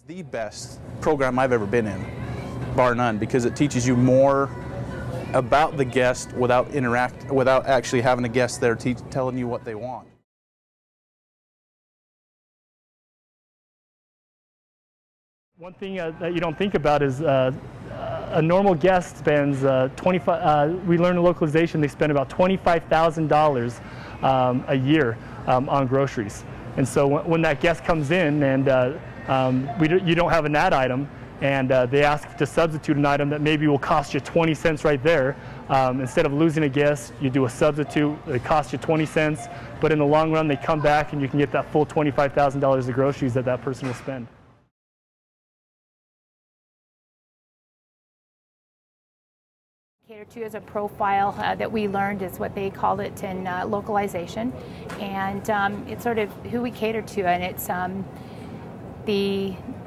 The best program I've ever been in, bar none, because it teaches you more about the guest without actually having a guest there telling you what they want. One thing that you don't think about is a normal guest spends we learned in localization they spend about $25,000 a year on groceries. And so when that guest comes in and you don't have an ad item, and they ask to substitute an item that maybe will cost you 20 cents right there, instead of losing a guest, you do a substitute, it costs you 20 cents, but in the long run they come back and you can get that full $25,000 of groceries that person will spend. Cater to is a profile that we learned is what they called it in localization, and it's sort of who we cater to, and it's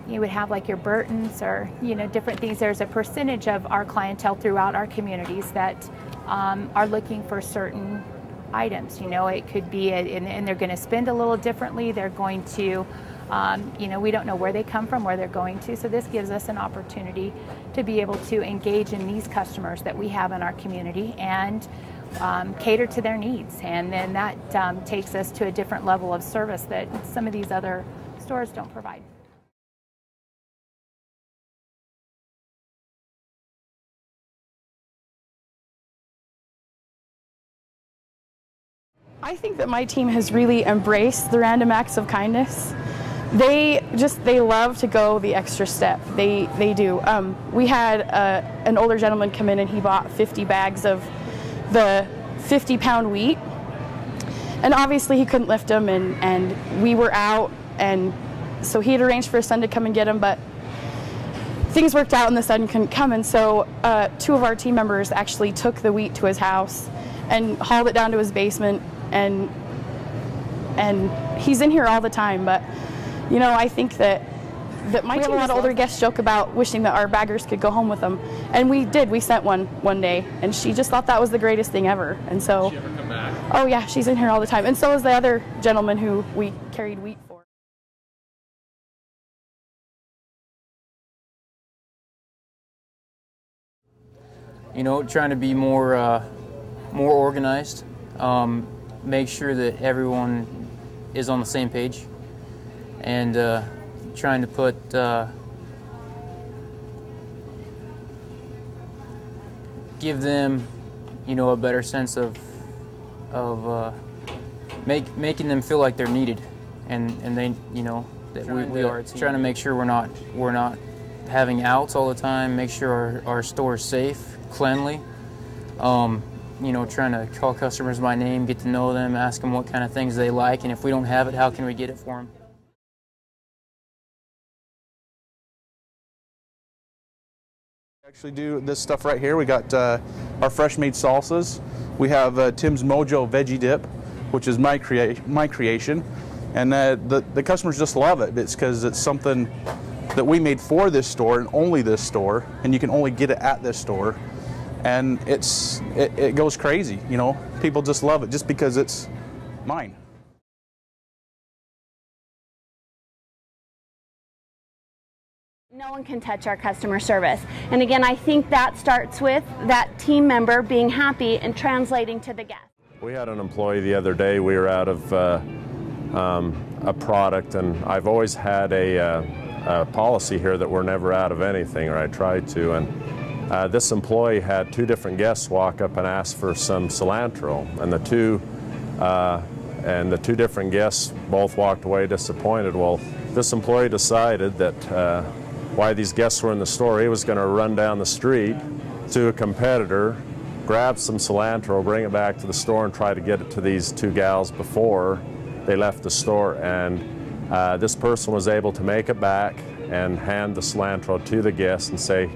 you would have like your Burtons or different things. There's a percentage of our clientele throughout our communities that are looking for certain items. It could be and they're going to spend a little differently. They're going to we don't know where they come from, where they're going to, so this gives us an opportunity to be able to engage in these customers that we have in our community and cater to their needs, and then that takes us to a different level of service that some of these other stores don't provide. I think that my team has really embraced the random acts of kindness. They love to go the extra step. They do. We had an older gentleman come in and he bought 50 bags of the 50-pound wheat, and obviously he couldn't lift them, and we were out, and so he had arranged for his son to come and get them, but things worked out and the son couldn't come, and so two of our team members actually took the wheat to his house and hauled it down to his basement, and he's in here all the time. But I think that my team, a lot of older guests joke about wishing that our baggers could go home with them, and we did. We sent one day, and she just thought that was the greatest thing ever. And so, did she ever come back? Oh yeah, she's in here all the time, and so is the other gentleman who we carried wheat for. Trying to be more organized, make sure that everyone is on the same page, and trying to put give them a better sense of making them feel like they're needed, and they that we are trying to make sure we're not having outs all the time, make sure our store is safe, cleanly, trying to call customers by name, get to know them, ask them what kind of things they like, and if we don't have it, how can we get it for them? We actually do this stuff right here. We got our fresh made salsas. We have Tim's Mojo Veggie Dip, which is my creation, and the customers just love it. It's because it's something that we made for this store and only this store, and you can only get it at this store. And it goes crazy, people just love it just because it's mine. No one can touch our customer service. And again, I think that starts with that team member being happy and translating to the guest. We had an employee the other day, we were out of a product, and I've always had a policy here that we're never out of anything, or I try to. And this employee had two different guests walk up and ask for some cilantro, and the two different guests both walked away disappointed. Well, this employee decided that while these guests were in the store, he was going to run down the street to a competitor, grab some cilantro, bring it back to the store, and try to get it to these two gals before they left the store. And this person was able to make it back and hand the cilantro to the guests and say,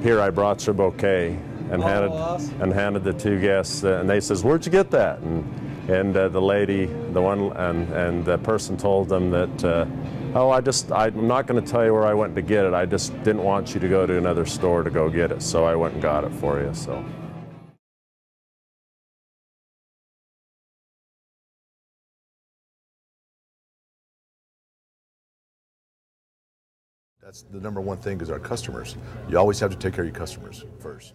"Here, I brought your bouquet," and handed the two guests, and they says, "Where'd you get that?" And the lady, and the person told them that, "Oh, I'm not going to tell you where I went to get it. I just didn't want you to go to another store to go get it, so I went and got it for you." So. That's the number one thing is our customers. You always have to take care of your customers first.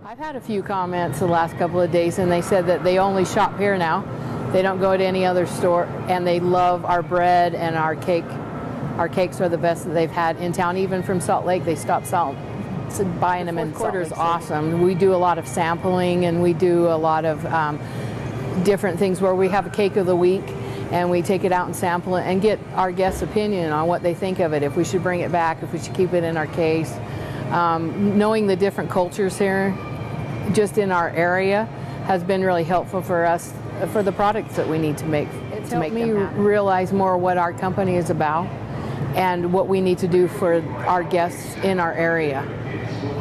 I've had a few comments the last couple of days, and they said that they only shop here now. They don't go to any other store, and they love our bread and our cake. Our cakes are the best that they've had in town. Even from Salt Lake, they stopped buying them in Salt Lake. Awesome. We do a lot of sampling, and we do a lot of different things where we have a cake of the week, and we take it out and sample it and get our guests' opinion on what they think of it, if we should bring it back, if we should keep it in our case. Knowing the different cultures here just in our area has been really helpful for us for the products that we need to make. It's helped me realize more what our company is about and what we need to do for our guests in our area.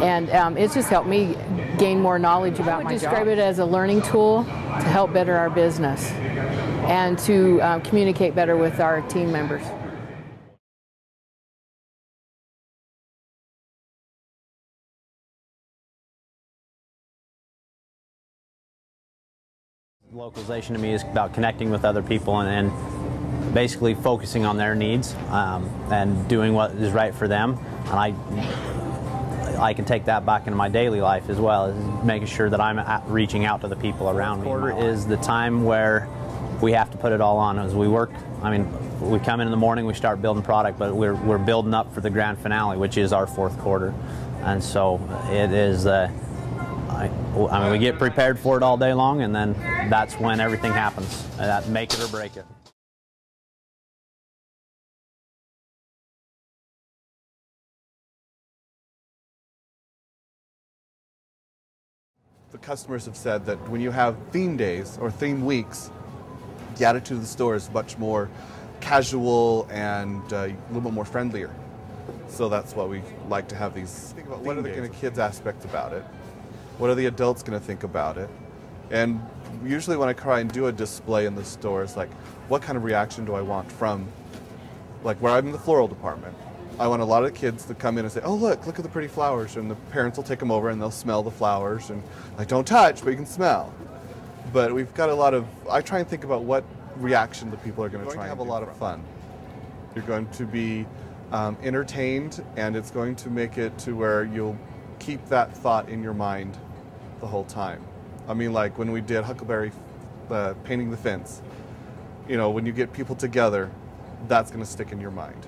And it's just helped me gain more knowledge about my job. I would describe it as a learning tool to help better our business and to communicate better with our team members. Localization to me is about connecting with other people and basically focusing on their needs and doing what is right for them. And I can take that back into my daily life as well, as making sure that I'm reaching out to the people around me. Quarter is the time where we have to put it all on as we work. I mean, we come in the morning, we start building product, but we're building up for the grand finale, which is our fourth quarter. And so it is, I mean, we get prepared for it all day long, and then that's when everything happens. Make it or break it. The customers have said that when you have theme days or theme weeks, the attitude of the store is much more casual and a little bit more friendlier. So that's why we like to have these. Think about what are the kind of kids aspects about it? What are the adults going to think about it? And usually when I try and do a display in the store, it's like, what kind of reaction do I want from, like where I'm in the floral department? I want a lot of kids to come in and say, oh, look at the pretty flowers. And the parents will take them over and they'll smell the flowers. And like, don't touch, but you can smell. But we've got a lot of, I try and think about what reaction the people are going to try and have a lot of fun. You're going to be entertained, and it's going to make it to where you'll keep that thought in your mind the whole time. I mean, like when we did Huckleberry painting the fence, you know, when you get people together, that's going to stick in your mind.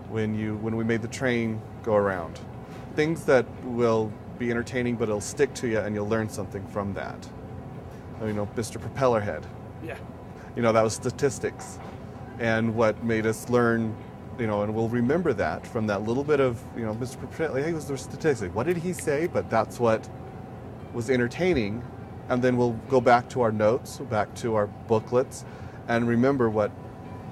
When we made the train go around, things that will be entertaining, but it'll stick to you, and you'll learn something from that. You know, Mr. Propellerhead. Yeah. You know, that was statistics, and what made us learn. You know, and we'll remember that from that little bit of, you know, Mr. Propellerhead. He was the statistic. What did he say? But that's what was entertaining, and then we'll go back to our notes, back to our booklets, and remember what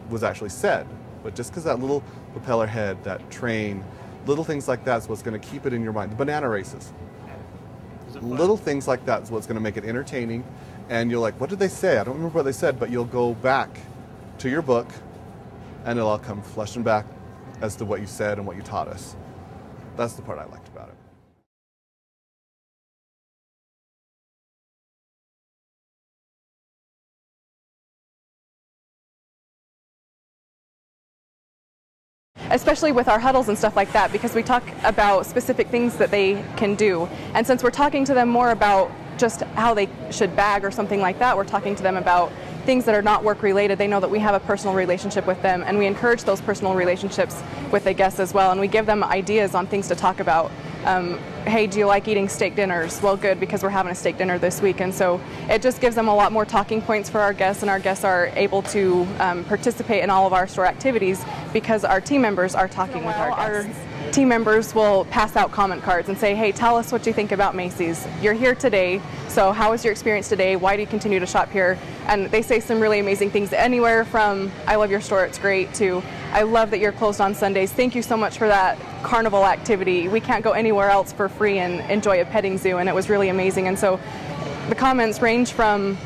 was actually said. But just because that little propeller head, that train, little things like that is what's going to keep it in your mind. The banana races. Little things like that is what's going to make it entertaining. And you're like, what did they say? I don't remember what they said, but you'll go back to your book and it'll all come flashing back as to what you said and what you taught us. That's the part I liked about it. Especially with our huddles and stuff like that, because we talk about specific things that they can do. And since we're talking to them more about just how they should bag or something like that, we're talking to them about things that are not work related. They know that we have a personal relationship with them, and we encourage those personal relationships with the guests as well, and we give them ideas on things to talk about. Hey, do you like eating steak dinners? Well, good, because we're having a steak dinner this week. And so it just gives them a lot more talking points for our guests, and our guests are able to participate in all of our store activities because our team members are talking with our guests. Our team members will pass out comment cards and say, hey, tell us what you think about Macy's. You're here today, so how was your experience today? Why do you continue to shop here? And they say some really amazing things, anywhere from I love your store, it's great, to I love that you're closed on Sundays. Thank you so much for that carnival activity. We can't go anywhere else for free and enjoy a petting zoo, and it was really amazing. And so the comments range from